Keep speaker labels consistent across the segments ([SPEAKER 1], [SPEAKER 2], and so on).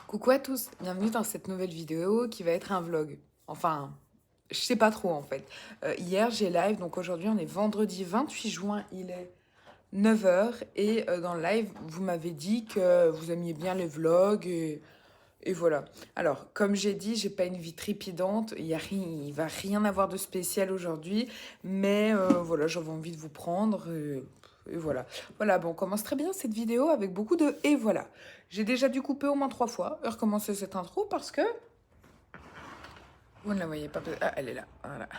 [SPEAKER 1] Coucou à tous, bienvenue dans cette nouvelle vidéo qui va être un vlog. Enfin, je sais pas trop en fait. Hier j'ai live, donc aujourd'hui on est vendredi 28 juin, il est 9 h et dans le live vous m'avez dit que vous aimiez bien les vlogs et voilà. Alors comme j'ai dit, j'ai pas une vie trépidante, il va rien avoir de spécial aujourd'hui, mais voilà, j'avais envie de vous prendre. Et voilà. Voilà, bon, on commence très bien cette vidéo avec beaucoup de et voilà. J'ai déjà dû couper au moins 3 fois et recommencer cette intro parce que vous ne la voyez pas. Ah, elle est là. Voilà.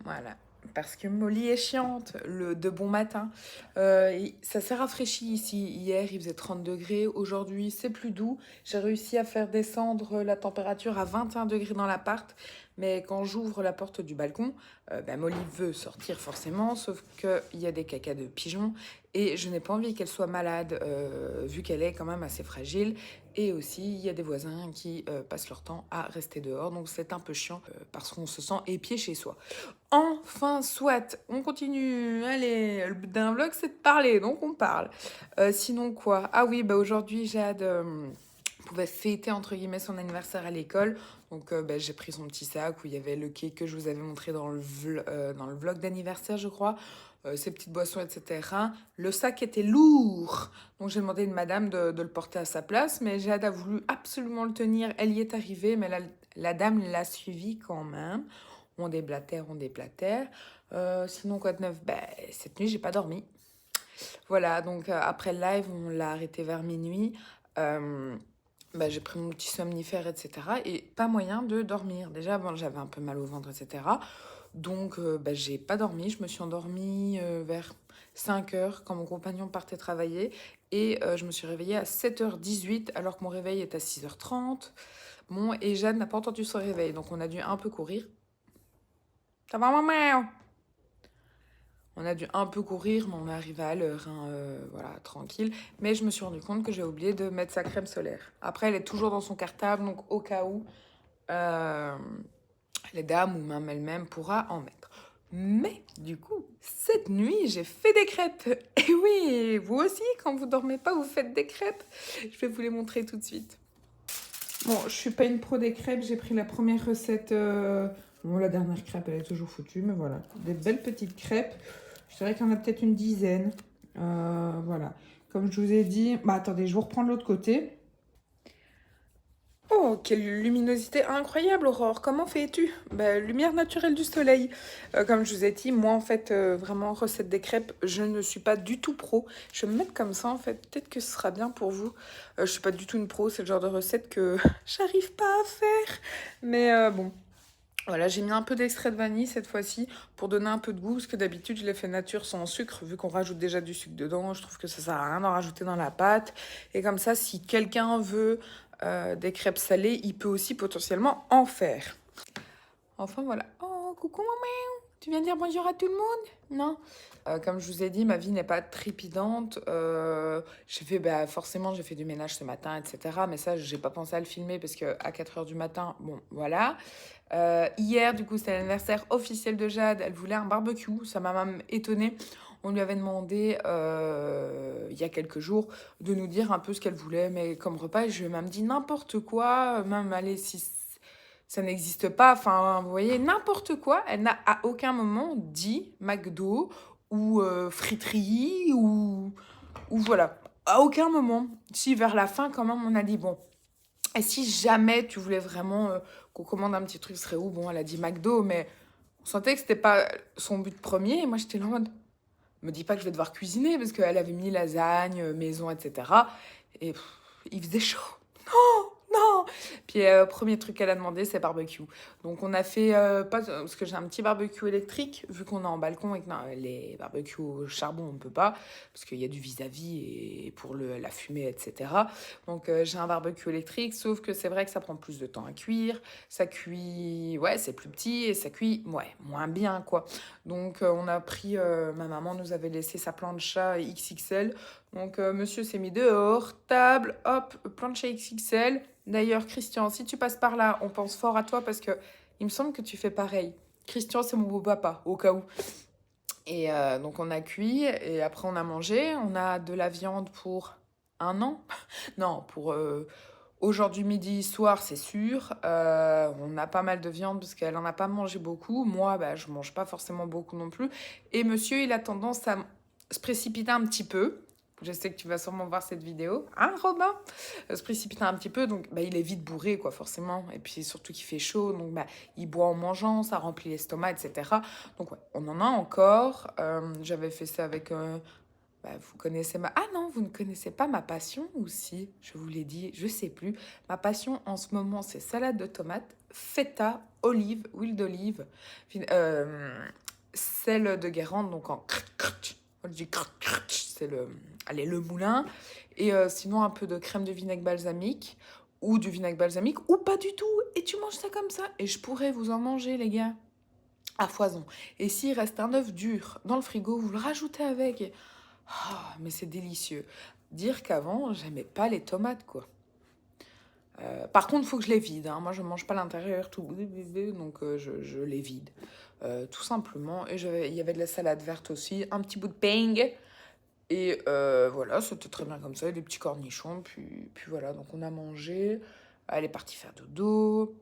[SPEAKER 1] Voilà. Parce que Molly est chiante, de bon matin. Ça s'est rafraîchi ici. Hier, il faisait 30 degrés. Aujourd'hui, c'est plus doux. J'ai réussi à faire descendre la température à 21 degrés dans l'appart. Mais quand j'ouvre la porte du balcon, Molly veut sortir forcément, sauf qu'il y a des cacas de pigeons. Et je n'ai pas envie qu'elle soit malade, vu qu'elle est quand même assez fragile. Et aussi, il y a des voisins qui passent leur temps à rester dehors. Donc c'est un peu chiant parce qu'on se sent épié chez soi. Enfin, soit, on continue. Allez, le but d'un vlog, c'est de parler, donc on parle. Sinon quoi? Ah oui, aujourd'hui, Jade pouvait fêter, entre guillemets, son anniversaire à l'école. Donc j'ai pris son petit sac où il y avait le cake que je vous avais montré dans dans le vlog d'anniversaire, je crois. Ses petites boissons, etc. Le sac était lourd. Donc j'ai demandé à une madame de le porter à sa place, mais Jade a voulu absolument le tenir. Elle y est arrivée, mais la dame l'a suivi quand même. On déblatère, on déblatère. Sinon, quoi de neuf? Cette nuit, j'ai pas dormi. Voilà, donc après le live, on l'a arrêté vers minuit. Euh, j'ai pris mon petit somnifère, etc. Et pas moyen de dormir. Déjà, bon, j'avais un peu mal au ventre, etc. Donc, j'ai pas dormi. Je me suis endormie vers 5 heures quand mon compagnon partait travailler. Et je me suis réveillée à 7h18 alors que mon réveil est à 6h30. Bon, et Jeanne n'a pas entendu son réveil. Donc, on a dû un peu courir. Ça va, maman? On a dû un peu courir, mais on est arrivé à l'heure, hein, voilà, tranquille. Mais je me suis rendu compte que j'ai oublié de mettre sa crème solaire. Après, elle est toujours dans son cartable, donc au cas où, euh, les dames ou même elle-même pourra en mettre. Mais du coup, cette nuit, j'ai fait des crêpes. Et oui, vous aussi, quand vous dormez pas, vous faites des crêpes. Je vais vous les montrer tout de suite. Bon, je suis pas une pro des crêpes, j'ai pris la première recette. Bon, la dernière crêpe, elle est toujours foutue, mais voilà. Des belles petites crêpes. Je dirais qu'il y en a peut-être une dizaine. Voilà. Comme je vous ai dit... Bah, attendez, je vous reprends de l'autre côté. Oh, quelle luminosité incroyable, Aurore. Comment fais-tu? Lumière naturelle du soleil. Comme je vous ai dit, moi, en fait, vraiment, recette des crêpes, je ne suis pas du tout pro. Je vais me mettre comme ça, en fait. Peut-être que ce sera bien pour vous. Je suis pas du tout une pro. C'est le genre de recette que j'arrive pas à faire. Mais bon. Voilà, j'ai mis un peu d'extrait de vanille cette fois-ci pour donner un peu de goût, parce que d'habitude je les fais nature sans sucre, vu qu'on rajoute déjà du sucre dedans, je trouve que ça sert à rien d'en rajouter dans la pâte. Et comme ça, si quelqu'un veut des crêpes salées, il peut aussi potentiellement en faire. Enfin voilà. Oh, coucou maman, tu viens dire bonjour à tout le monde? Non? Comme je vous ai dit, ma vie n'est pas trépidante. J'ai fait, forcément, j'ai fait du ménage ce matin, etc. Mais ça, j'ai pas pensé à le filmer parce que à 4 h du matin, bon, voilà. Hier, du coup, c'était l'anniversaire officiel de Jade. Elle voulait un barbecue. Ça m'a même étonnée. On lui avait demandé il y a quelques jours de nous dire un peu ce qu'elle voulait. Mais comme repas, je lui ai même dit n'importe quoi. Même, allez, si ça n'existe pas, enfin, vous voyez, n'importe quoi. Elle n'a à aucun moment dit McDo ou friterie ou voilà. À aucun moment. Si, vers la fin, quand même, on a dit bon. Et si jamais tu voulais vraiment qu'on commande un petit truc, ce serait où? Bon, elle a dit McDo, mais on sentait que c'était pas son but premier. Et moi, j'étais là en mode, me dis pas que je vais devoir cuisiner, parce qu'elle avait mis lasagne, maison, etc. Et il faisait chaud. Non, non. Puis, premier truc qu'elle a demandé, c'est barbecue. Donc, on a fait, pas, parce que j'ai un petit barbecue électrique, vu qu'on est en balcon et que non, les barbecues au charbon, on ne peut pas, parce qu'il y a du vis-à-vis et pour la fumée, etc. Donc, j'ai un barbecue électrique, sauf que c'est vrai que ça prend plus de temps à cuire. Ça cuit, ouais, c'est plus petit et ça cuit, ouais, moins bien, quoi. Donc, on a pris, ma maman nous avait laissé sa plancha XXL. Donc, monsieur s'est mis dehors, table, hop, plancha XXL. D'ailleurs, Christian, si tu passes par là, on pense fort à toi parce que il me semble que tu fais pareil. Christian, c'est mon beau-papa, au cas où. Et donc, on a cuit et après, on a mangé. On a de la viande pour un an. Non, pour aujourd'hui, midi, soir, c'est sûr. On a pas mal de viande parce qu'elle en a pas mangé beaucoup. Moi, bah, je mange pas forcément beaucoup non plus. Et monsieur, il a tendance à se précipiter un petit peu. Je sais que tu vas sûrement voir cette vidéo. Hein, Robin? Se précipiter un petit peu, donc bah, il est vite bourré, quoi, forcément. Et puis surtout qu'il fait chaud, donc bah, il boit en mangeant, ça remplit l'estomac, etc. Donc ouais, on en a encore. J'avais fait ça avec bah, vous connaissez ma... Ah non, vous ne connaissez pas ma passion ou si, je vous l'ai dit, je sais plus. Ma passion en ce moment, c'est salade de tomates, feta, olive, huile d'olive, sel de Guérande, donc en... On dit c'est le... Allez, le moulin. Et sinon, un peu de crème de vinaigre balsamique ou du vinaigre balsamique ou pas du tout. Et tu manges ça comme ça. Et je pourrais vous en manger, les gars, à foison. Et s'il reste un œuf dur dans le frigo, vous le rajoutez avec. Ah, mais c'est délicieux. Dire qu'avant, j'aimais pas les tomates, quoi. Par contre, il faut que je les vide, hein. Moi, je mange pas l'intérieur, tout, donc je les vide. Tout simplement. Et il y avait de la salade verte aussi, un petit bout de peng. Et voilà, c'était très bien comme ça, des petits cornichons. Puis voilà, donc on a mangé. Elle est partie faire dodo.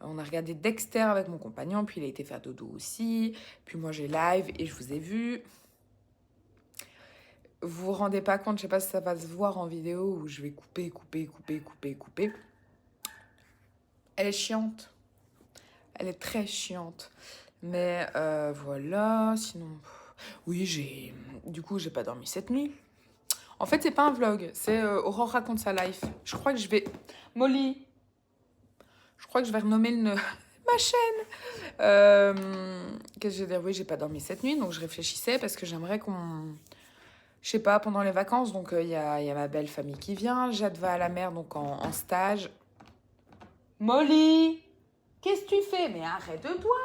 [SPEAKER 1] On a regardé Dexter avec mon compagnon, puis il a été faire dodo aussi. Puis moi, j'ai live et je vous ai vu. Vous vous rendez pas compte, je sais pas si ça va se voir en vidéo où je vais couper. Elle est chiante. Elle est très chiante. Mais voilà, sinon... Oui, du coup, j'ai pas dormi cette nuit. En fait, c'est pas un vlog, c'est Aurore raconte sa life. Je crois que je vais... Molly, je crois que je vais renommer ma chaîne. Qu'est-ce que je vais dire? Oui, j'ai pas dormi cette nuit, donc je réfléchissais parce que j'aimerais qu'on... Je sais pas, pendant les vacances, donc il y a ma belle famille qui vient. Jade va à la mer, donc en stage. Molly, qu'est-ce que tu fais? Mais arrête-toi!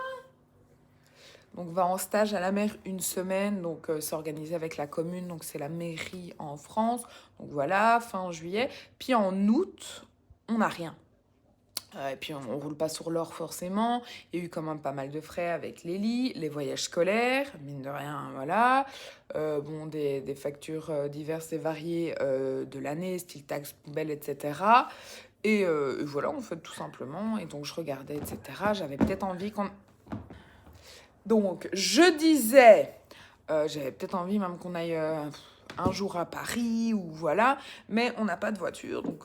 [SPEAKER 1] Donc va en stage à la mer une semaine, donc c'est organisé avec la commune, donc c'est la mairie en France. Donc voilà, fin juillet. Puis en août, on n'a rien. Et puis on roule pas sur l'or forcément. Il y a eu quand même pas mal de frais avec Lélie, les voyages scolaires, mine de rien, voilà. Bon, des factures diverses et variées de l'année, style taxe poubelle, etc. Et voilà, en fait, tout simplement. Et donc je regardais, etc. J'avais peut-être envie qu'on... Donc je disais, j'avais peut-être envie même qu'on aille un jour à Paris ou voilà. Mais on n'a pas de voiture, donc...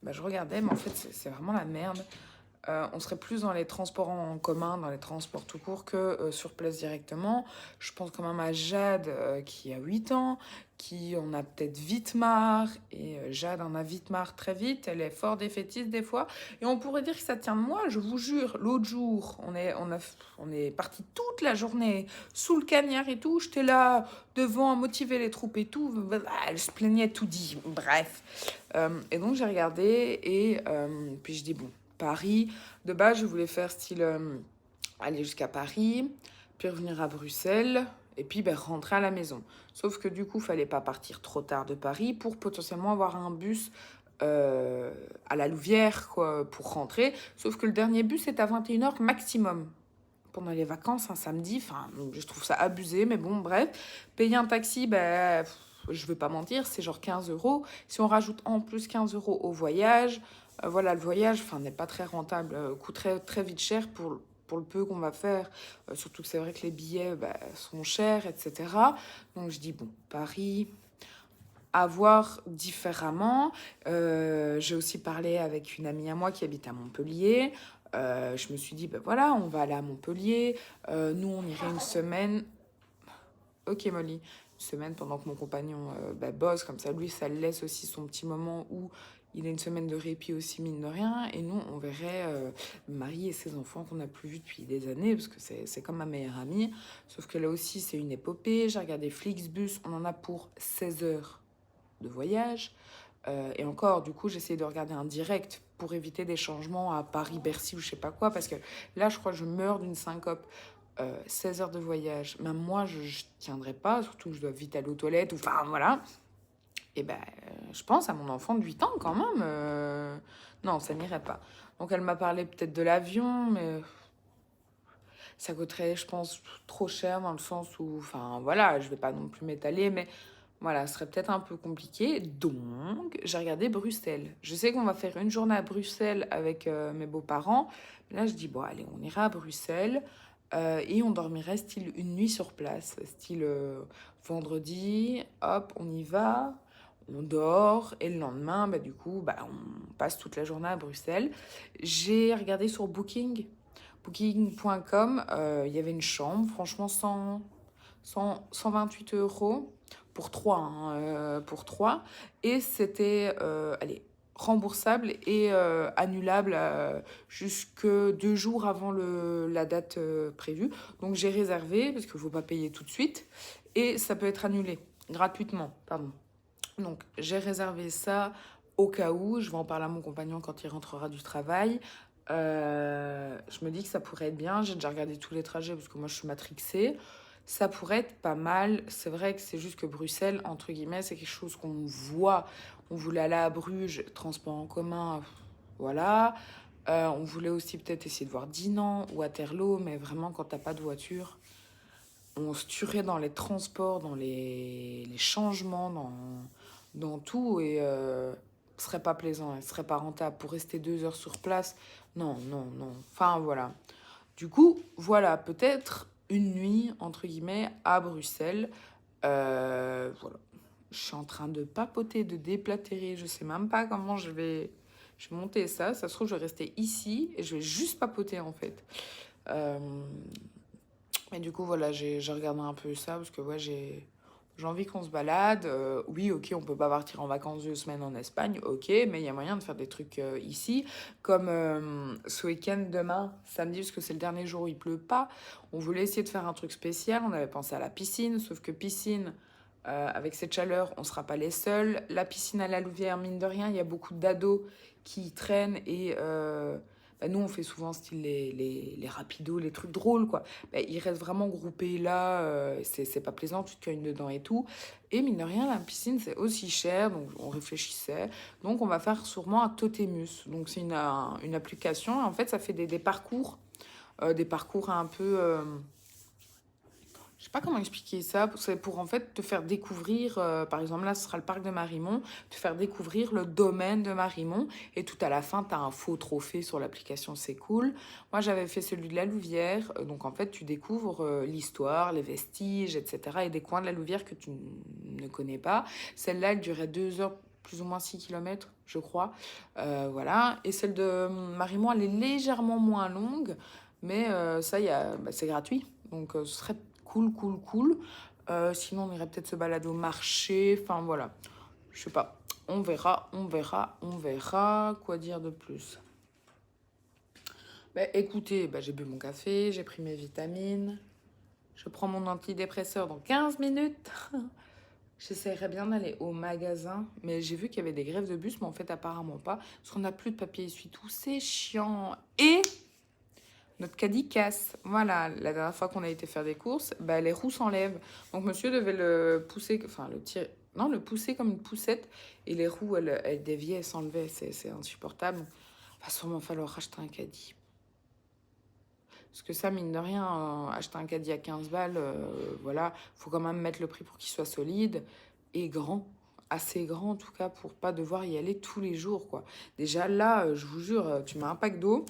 [SPEAKER 1] Bah, je regardais, mais en fait, c'est vraiment la merde. On serait plus dans les transports en commun, dans les transports tout court, que sur place directement. Je pense quand même à Jade, qui a 8 ans, qui en a peut-être vite marre. Et Jade en a vite marre très vite. Elle est fort défaitiste des fois. Et on pourrait dire que ça tient de moi, je vous jure. L'autre jour, on est parti toute la journée sous le cagnard et tout. J'étais là devant à motiver les troupes et tout. Elle se plaignait tout dit. Bref. Et donc j'ai regardé et puis je dis bon, Paris. De base, je voulais faire style aller jusqu'à Paris, puis revenir à Bruxelles, et puis ben, rentrer à la maison. Sauf que du coup, il fallait pas partir trop tard de Paris pour potentiellement avoir un bus à la Louvière quoi, pour rentrer. Sauf que le dernier bus est à 21h maximum. Pendant les vacances, un samedi, enfin, je trouve ça abusé, mais bon, bref. Payer un taxi, ben, je vais pas mentir, c'est genre 15 euros. Si on rajoute en plus 15 euros au voyage, voilà, le voyage n'est pas très rentable, coûterait très vite cher pour le peu qu'on va faire. Surtout que c'est vrai que les billets sont chers, etc. Donc je dis, bon, Paris, à voir différemment. J'ai aussi parlé avec une amie à moi qui habite à Montpellier. Je me suis dit, ben voilà, on va aller à Montpellier. Nous, on irait une semaine. Ok, Molly. Une semaine pendant que mon compagnon bosse. Comme ça, lui, ça le laisse aussi son petit moment où il a une semaine de répit aussi, mine de rien. Et nous, on verrait Marie et ses enfants qu'on n'a plus vus depuis des années, parce que c'est comme ma meilleure amie. Sauf que là aussi, c'est une épopée. J'ai regardé Flixbus, on en a pour 16 heures de voyage. Et encore, du coup, j'essaie de regarder un direct pour éviter des changements à Paris, Bercy ou je sais pas quoi, parce que là, je crois que je meurs d'une syncope. 16 heures de voyage, même moi, je tiendrai pas, surtout que je dois vite aller aux toilettes, ou enfin, voilà. Et ben, je pense à mon enfant de 8 ans quand même. Non, ça n'irait pas. Donc, elle m'a parlé peut-être de l'avion, mais ça coûterait, je pense, trop cher dans le sens où, enfin, voilà, je vais pas non plus m'étaler, mais Voilà, ce serait peut-être un peu compliqué. Donc, j'ai regardé Bruxelles. Je sais qu'on va faire une journée à Bruxelles avec mes beaux-parents. Là, je dis, bon, allez, on ira à Bruxelles et on dormirait style une nuit sur place. Style vendredi, hop, on y va, on dort et le lendemain, bah, du coup, bah, on passe toute la journée à Bruxelles. J'ai regardé sur booking.com, il y avait une chambre, franchement, 128 euros pour 3, hein, pour 3. Et c'était, allez, remboursable et annulable jusque 2 jours avant la date prévue. Donc j'ai réservé parce qu'il ne faut pas payer tout de suite et ça peut être annulé gratuitement, pardon. Donc j'ai réservé ça au cas où. Je vais en parler à mon compagnon quand il rentrera du travail. Je me dis que ça pourrait être bien. J'ai déjà regardé tous les trajets parce que moi je suis matrixée. Ça pourrait être pas mal. C'est vrai que c'est juste que Bruxelles, entre guillemets, c'est quelque chose qu'on voit. On voulait aller à Bruges, transport en commun, voilà. On voulait aussi peut-être essayer de voir Dinan ou Waterloo, mais vraiment quand t'as pas de voiture, on se tuerait dans les transports, dans les changements, dans tout, et ce serait pas plaisant, ce serait pas rentable pour rester 2 heures sur place. Non, non, non. Enfin, voilà. Du coup, voilà, peut-être une nuit, entre guillemets, à Bruxelles. Voilà. Je suis en train de papoter, de déplatérer. Je sais même pas comment je vais monter ça. Ça se trouve, je vais rester ici et je vais juste papoter, en fait. Euh, et du coup, voilà, j'ai regardé un peu ça parce que ouais, j'ai envie qu'on se balade. Oui, ok, on peut pas partir en vacances 2 semaines en Espagne, ok, mais il y a moyen de faire des trucs ici. Comme ce week-end, demain, samedi, parce que c'est le dernier jour où il pleut pas, on voulait essayer de faire un truc spécial. On avait pensé à la piscine, sauf que piscine, avec cette chaleur, on sera pas les seuls. La piscine à la Louvière, mine de rien, il y a beaucoup d'ados qui y traînent et bah, nous, on fait souvent style les rapidos, les trucs drôles, quoi. Bah, ils restent vraiment groupés là, c'est pas plaisant, tu te cognes dedans et tout. Et mine de rien, la piscine, c'est aussi cher, donc on réfléchissait. Donc on va faire sûrement un Totemus. Donc c'est une application, et en fait, ça fait des parcours un peu... je sais pas comment expliquer ça. C'est pour en fait te faire découvrir, par exemple là ce sera le parc de Marimont, te faire découvrir le domaine de Marimont et tout à la fin tu as un faux trophée sur l'application, c'est cool. Moi j'avais fait celui de la Louvière, donc en fait tu découvres l'histoire, les vestiges, etc. et des coins de la Louvière que tu ne connais pas. Celle-là elle durait 2 heures, plus ou moins 6 kilomètres je crois. Voilà. Et celle de Marimont elle est légèrement moins longue, mais ça bah, c'est gratuit. Donc ce serait cool, cool, cool. Sinon, on irait peut-être se balader au marché. Enfin, voilà. Je sais pas. On verra, on verra, on verra. Quoi dire de plus? Bah, écoutez, bah, j'ai bu mon café, j'ai pris mes vitamines. Je prends mon antidépresseur dans 15 minutes. J'essaierais bien d'aller au magasin, mais j'ai vu qu'il y avait des grèves de bus, mais en fait, apparemment pas. Parce qu'on n'a plus de papier essuie-tout, c'est chiant. Et notre caddie casse. Voilà, la dernière fois qu'on a été faire des courses, bah, les roues s'enlèvent. Donc monsieur devait le pousser, enfin le tirer, non, le pousser comme une poussette. Et les roues, elles déviaient, elles s'enlevaient. C'est insupportable. Il va sûrement falloir acheter un caddie. Parce que ça, mine de rien, acheter un caddie à 15 balles, voilà, faut quand même mettre le prix pour qu'il soit solide et grand. Assez grand en tout cas pour pas devoir y aller tous les jours, quoi. Déjà là, je vous jure, tu mets un pack d'eau,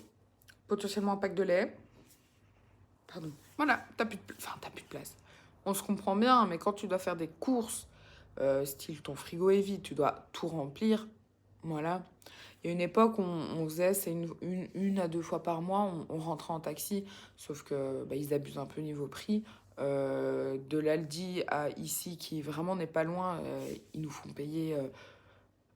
[SPEAKER 1] potentiellement un pack de lait. Pardon. Voilà, t'as plus de place. On se comprend bien, mais quand tu dois faire des courses, style ton frigo est vide, tu dois tout remplir. Voilà. Il y a une époque, on faisait, c'est une à 2 fois par mois, on rentrait en taxi, sauf que bah, ils abusent un peu niveau prix. De l'Aldi à ici, qui vraiment n'est pas loin, ils nous font payer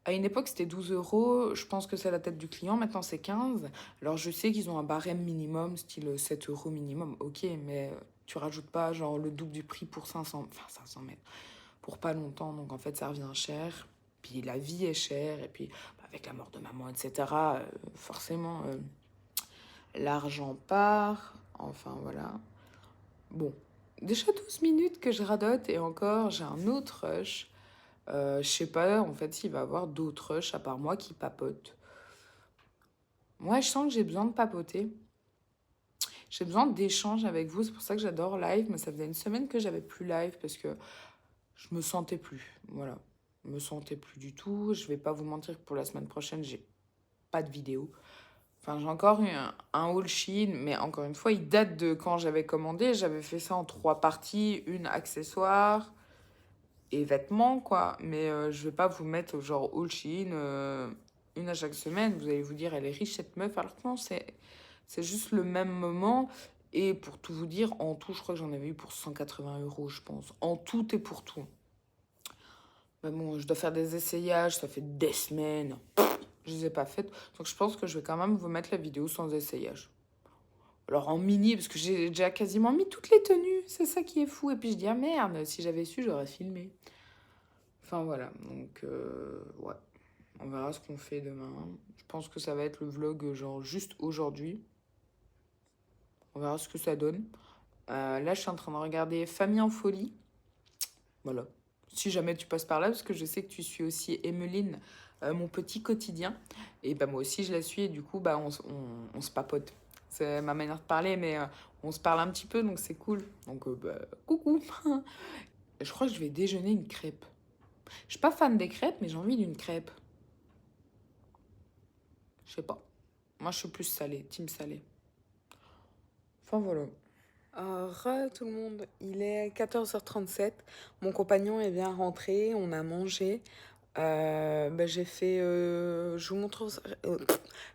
[SPEAKER 1] à une époque, c'était 12 euros. Je pense que c'est la tête du client. Maintenant, c'est 15. Alors, je sais qu'ils ont un barème minimum, style 7 euros minimum. Ok, mais tu rajoutes pas genre le double du prix pour 500, enfin 500 mètres, pour pas longtemps. Donc, en fait, ça revient cher. Puis, la vie est chère. Et puis, bah, avec la mort de maman, etc., forcément, l'argent part. Enfin, voilà. Bon, déjà 12 minutes que je radote et encore, j'ai un autre rush. Je sais pas, en fait, s'il va y avoir d'autres rushs à part moi qui papote. Moi, je sens que j'ai besoin de papoter. J'ai besoin d'échanges avec vous. C'est pour ça que j'adore live. Mais ça faisait une semaine que j'avais plus live parce que je me sentais plus. Voilà. Je me sentais plus du tout. Je vais pas vous mentir que pour la semaine prochaine, j'ai pas de vidéo. Enfin, j'ai encore eu un haul Shein, mais encore une fois, il date de quand j'avais commandé. J'avais fait ça en 3 parties, une accessoire et vêtements, quoi. Mais je vais pas vous mettre genre haul Shein, une à chaque semaine. Vous allez vous dire, elle est riche cette meuf. Alors que non, c'est juste le même moment. Et pour tout vous dire, en tout, je crois que j'en avais eu pour 180 euros, je pense. En tout et pour tout. Mais bon, je dois faire des essayages, ça fait des semaines. Je les ai pas faites. Donc je pense que je vais quand même vous mettre la vidéo sans essayage. Alors en mini, parce que j'ai déjà quasiment mis toutes les tenues. C'est ça qui est fou. Et puis je dis, ah merde, si j'avais su, j'aurais filmé. Enfin voilà, donc ouais. On verra ce qu'on fait demain. Je pense que ça va être le vlog genre juste aujourd'hui. On verra ce que ça donne. Là, je suis en train de regarder Famille en folie. Voilà. Si jamais tu passes par là, parce que je sais que tu suis aussi Emeline, mon petit quotidien. Et bah, moi aussi, je la suis et du coup, bah, on se papote. C'est ma manière de parler, mais on se parle un petit peu, donc c'est cool. Donc, bah, coucou. Je crois que je vais déjeuner une crêpe. Je suis pas fan des crêpes, mais j'ai envie d'une crêpe. Je sais pas. Moi, je suis plus salée, team salée. Enfin, voilà. Tout le monde, il est 14h37. Mon compagnon est bien rentré, on a mangé. J'ai fait. Je vous montre,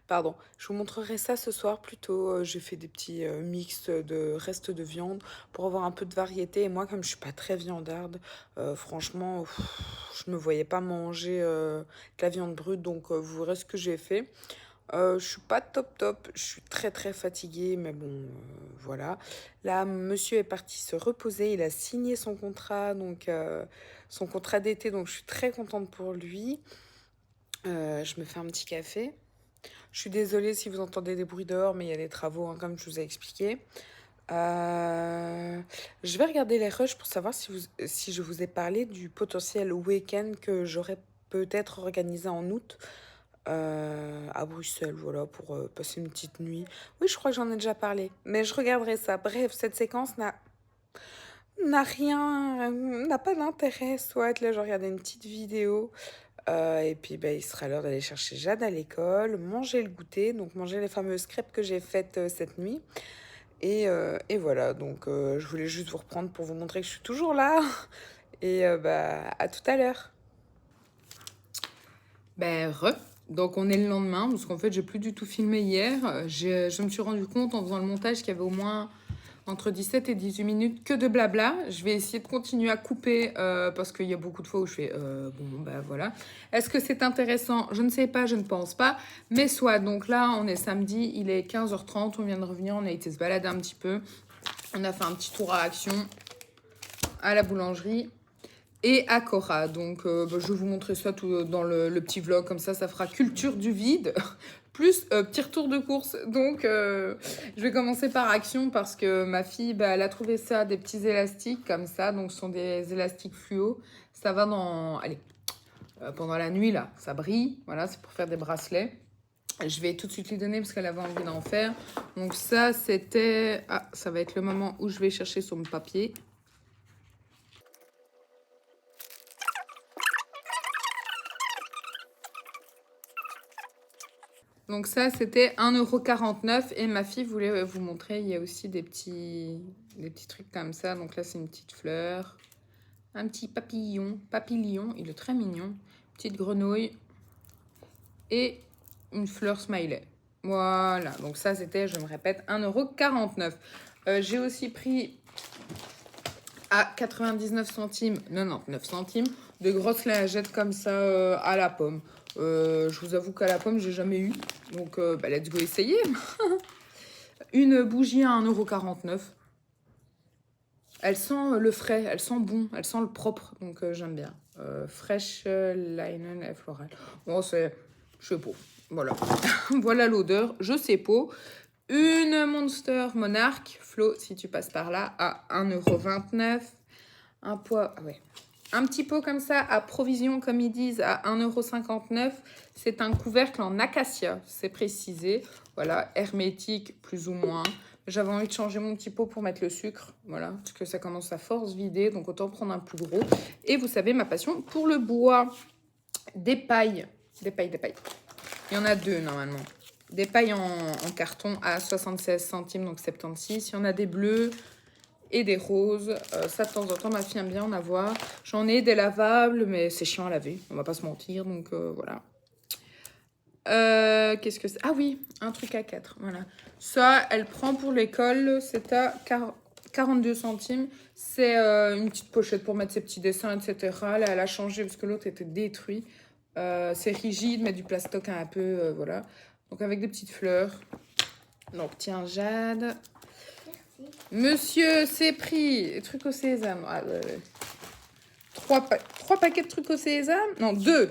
[SPEAKER 1] pardon, je vous montrerai ça ce soir plutôt. J'ai fait des petits mix de restes de viande pour avoir un peu de variété. Et moi, comme je suis pas très viandarde, franchement, je me voyais pas manger de la viande brute. Donc, vous verrez ce que j'ai fait. Je suis pas top, je suis très très fatiguée, mais bon, voilà. Là, monsieur est parti se reposer, il a signé son contrat, donc son contrat d'été, donc je suis très contente pour lui. Je me fais un petit café. Je suis désolée si vous entendez des bruits dehors, mais il y a des travaux, hein, comme je vous ai expliqué. Je vais regarder les rushs pour savoir si je vous ai parlé du potentiel week-end que j'aurais peut-être organisé en août à Bruxelles, voilà, pour passer une petite nuit. Oui, je crois que j'en ai déjà parlé, mais je regarderai ça. Bref, cette séquence n'a rien, n'a pas d'intérêt. Soit là, je regardais une petite vidéo. Et puis, bah, il sera l'heure d'aller chercher Jade à l'école, manger le goûter, donc manger les fameuses crêpes que j'ai faites cette nuit. Et voilà, donc je voulais juste vous reprendre pour vous montrer que je suis toujours là. Et bah, à tout à l'heure. Ben, donc on est le lendemain, parce qu'en fait j'ai plus du tout filmé hier. Je me suis rendu compte en faisant le montage qu'il y avait au moins entre 17 et 18 minutes que de blabla. Je vais essayer de continuer à couper parce qu'il y a beaucoup de fois où je fais bon ben voilà. Est-ce que c'est intéressant? Je ne sais pas, je ne pense pas. Mais soit, donc là on est samedi, il est 15h30, on vient de revenir, on a été se balader un petit peu. On a fait un petit tour à Action, à la boulangerie et à Cora. Donc, je vais vous montrer ça tout dans le petit vlog. Comme ça fera culture du vide. Plus petit retour de course. Donc, je vais commencer par Action parce que ma fille, bah, elle a trouvé ça, des petits élastiques comme ça. Donc, ce sont des élastiques fluo. Ça va dans... Allez, pendant la nuit, là, ça brille. Voilà, c'est pour faire des bracelets. Je vais tout de suite lui donner parce qu'elle avait envie d'en faire. Donc, ça, c'était... Ah, ça va être le moment où je vais chercher son papier. Donc ça, c'était 1,49 € et ma fille voulait vous montrer, il y a aussi des petits trucs comme ça. Donc là, c'est une petite fleur, un petit papillon, il est très mignon, petite grenouille et une fleur smiley. Voilà, donc ça, c'était, je me répète, 1,49 €. J'ai aussi pris à 99 centimes, 99 centimes, de grosses lingettes comme ça à la pomme. Je vous avoue qu'à la pomme, j'ai jamais eu. Donc, bah, let's go essayer. Une bougie à 1,49 €. Elle sent le frais, elle sent bon, elle sent le propre. Donc, j'aime bien. Fresh linen et floral. Bon, c'est... Je sais pas. Voilà. Voilà l'odeur. Je sais pas. Une Monster Monarch Flo, si tu passes par là, à 1,29 €. Un poids... Ah ouais. Un petit pot comme ça, à provision, comme ils disent, à 1,59 €. C'est un couvercle en acacia, c'est précisé. Voilà, hermétique, plus ou moins. J'avais envie de changer mon petit pot pour mettre le sucre. Voilà, parce que ça commence à force vider. Donc, autant prendre un plus gros. Et vous savez, ma passion pour le bois. Des pailles. Des pailles. Il y en a 2, normalement. Des pailles en carton à 76 centimes, donc 76. Il y en a des bleus et des roses. Ça, de temps en temps, ma fille aime bien en avoir. J'en ai des lavables, mais c'est chiant à laver. On va pas se mentir, donc voilà. Qu'est-ce que c'est? Ah oui, un truc à 4, voilà. Ça, elle prend pour l'école, c'est à 42 centimes. C'est une petite pochette pour mettre ses petits dessins, etc. Là, elle a changé parce que l'autre était détruit. C'est rigide, mais du plastoc un peu, voilà. Donc, avec des petites fleurs. Donc, tiens, Jade. Merci. Monsieur, c'est pris. Trucs au sésame. Ah, 3 paquets de trucs au sésame. Non, 2.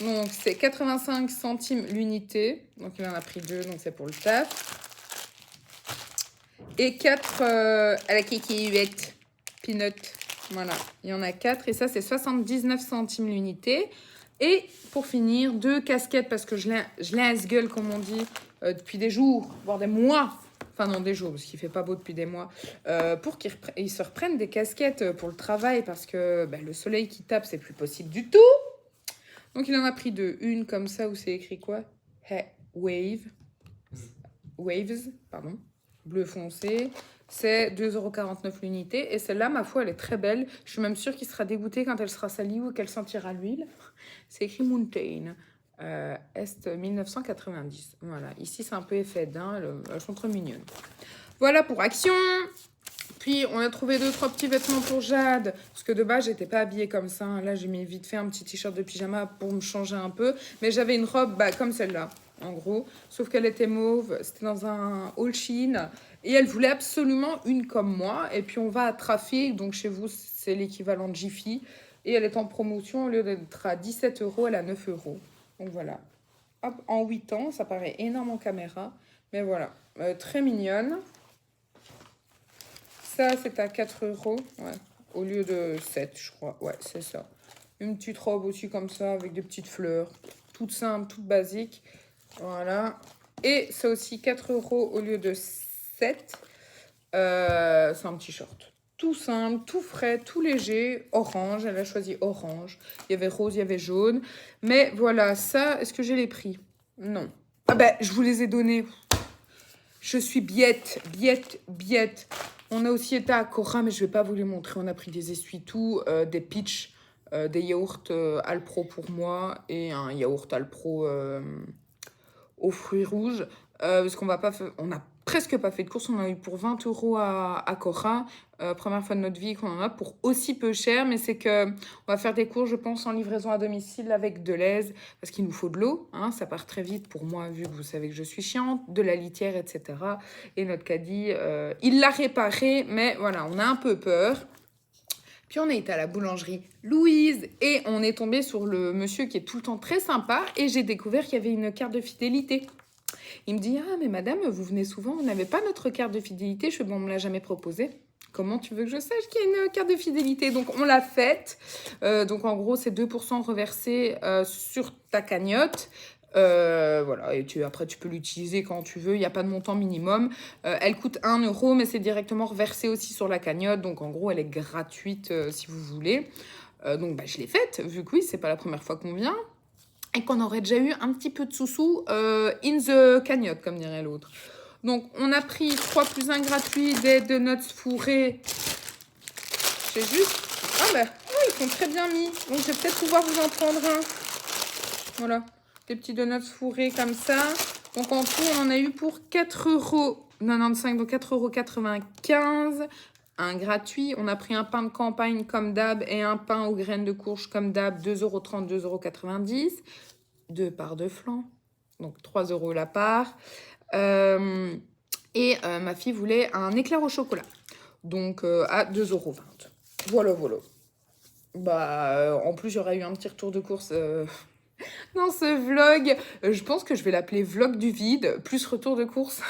[SPEAKER 1] Donc, c'est 85 centimes l'unité. Donc, il en a pris 2, donc c'est pour le taf. Et 4 à la kékéhuette. Peanut. Voilà, il y en a 4. Et ça, c'est 79 centimes l'unité. Et pour finir, 2 casquettes, parce que je l'ai gueule, comme on dit, depuis des jours, voire des mois. Enfin, non, des jours, parce qu'il ne fait pas beau depuis des mois. Pour qu'ils se reprennent des casquettes pour le travail, parce que le soleil qui tape, c'est plus possible du tout. Donc, il en a pris 2. Une comme ça, où c'est écrit quoi? Hey, Waves, pardon. Bleu foncé. C'est 2,49 € l'unité. Et celle-là, ma foi, elle est très belle. Je suis même sûre qu'il sera dégoûté quand elle sera salie ou qu'elle sentira l'huile. C'est écrit Mountain. Est 1990. Voilà. Ici, c'est un peu effet d'un. Elles sont trop mignonnes. Voilà pour Action. Puis, on a trouvé 2-3 petits vêtements pour Jade. Parce que de base, j'étais pas habillée comme ça. Là, j'ai mis vite fait un petit t-shirt de pyjama pour me changer un peu. Mais j'avais une robe comme celle-là, en gros. Sauf qu'elle était mauve. C'était dans un haul Shein. Et elle voulait absolument une comme moi. Et puis, on va à Trafic. Donc, chez vous, c'est l'équivalent de Jiffy. Et elle est en promotion. Au lieu d'être à 17 €, elle est à 9 €. Donc, voilà. Hop, en 8 ans, ça paraît énorme en caméra. Mais voilà. Très mignonne. Ça, c'est à 4 €, ouais, au lieu de 7, je crois. Ouais, c'est ça. Une petite robe aussi comme ça, avec des petites fleurs. Toute simple, toute basique. Voilà. Et c'est aussi 4 € au lieu de 7. C'est un petit short. Tout simple, tout frais, tout léger. Orange, elle a choisi orange. Il y avait rose, il y avait jaune. Mais voilà, ça, est-ce que j'ai les prix? Non. Ah je vous les ai donnés. Je suis biette. On a aussi été à Cora, mais je ne vais pas vous les montrer. On a pris des essuie-tout, des peach, des yaourts Alpro pour moi et un yaourt Alpro aux fruits rouges. Parce qu'on n'a presque pas fait de course. On a eu pour 20 € à Cora. Première fois de notre vie qu'on en a pour aussi peu cher. Mais c'est qu'on va faire des courses, je pense, en livraison à domicile avec Deleuze. Parce qu'il nous faut de l'eau. Hein, ça part très vite pour moi, vu que vous savez que je suis chiante. De la litière, etc. Et notre caddie, il l'a réparé. Mais voilà, on a un peu peur. Puis on est été à la boulangerie Louise et on est tombé sur le monsieur qui est tout le temps très sympa. Et j'ai découvert qu'il y avait une carte de fidélité. Il me dit, ah mais madame, vous venez souvent, vous n'avez pas notre carte de fidélité. Je fais, bon, on me l'a jamais proposé. Comment tu veux que je sache qu'il y a une carte de fidélité? Donc on l'a faite. Donc en gros, c'est 2% reversés sur ta cagnotte. Voilà, et après tu peux l'utiliser quand tu veux, il n'y a pas de montant minimum. Elle coûte 1 €, mais c'est directement reversé aussi sur la cagnotte. Donc en gros, elle est gratuite si vous voulez. Donc je l'ai faite, vu que oui, c'est pas la première fois qu'on vient. Et qu'on aurait déjà eu un petit peu de sous-sous in the cagnotte, comme dirait l'autre. Donc, on a pris 3 plus 1 gratuits des donuts fourrés. C'est juste... Ah ils sont très bien mis. Donc, je vais peut-être pouvoir vous en prendre un. Voilà, des petits donuts fourrés comme ça. Donc, en tout, on en a eu pour 4,95 €, donc 4,95 €. Un gratuit. On a pris un pain de campagne comme d'hab et un pain aux graines de courge comme d'hab, 2,30 €, 2,90 €. 2 parts de flan, donc 3 € la part. Ma fille voulait un éclair au chocolat, donc à 2,20 €. Voilà. En plus, j'aurais eu un petit retour de course dans ce vlog. Je pense que je vais l'appeler vlog du vide, plus retour de course.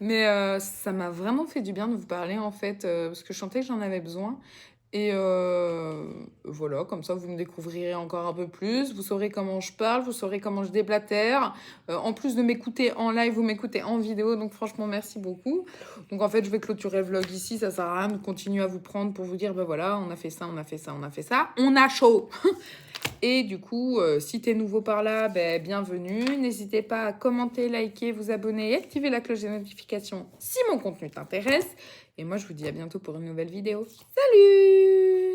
[SPEAKER 1] Mais ça m'a vraiment fait du bien de vous parler, en fait, parce que je sentais que j'en avais besoin. Et voilà, comme ça, vous me découvrirez encore un peu plus. Vous saurez comment je parle, vous saurez comment je déblatère. En plus de m'écouter en live, vous m'écoutez en vidéo. Donc franchement, merci beaucoup. Donc en fait, je vais clôturer le vlog ici. Ça sert à rien de continuer à vous prendre pour vous dire, ben voilà, on a fait ça, on a fait ça, on a fait ça. On a chaud. Et du coup, si t'es nouveau par là, ben, bienvenue. N'hésitez pas à commenter, liker, vous abonner et activer la cloche des notifications si mon contenu t'intéresse. Et moi, je vous dis à bientôt pour une nouvelle vidéo. Salut!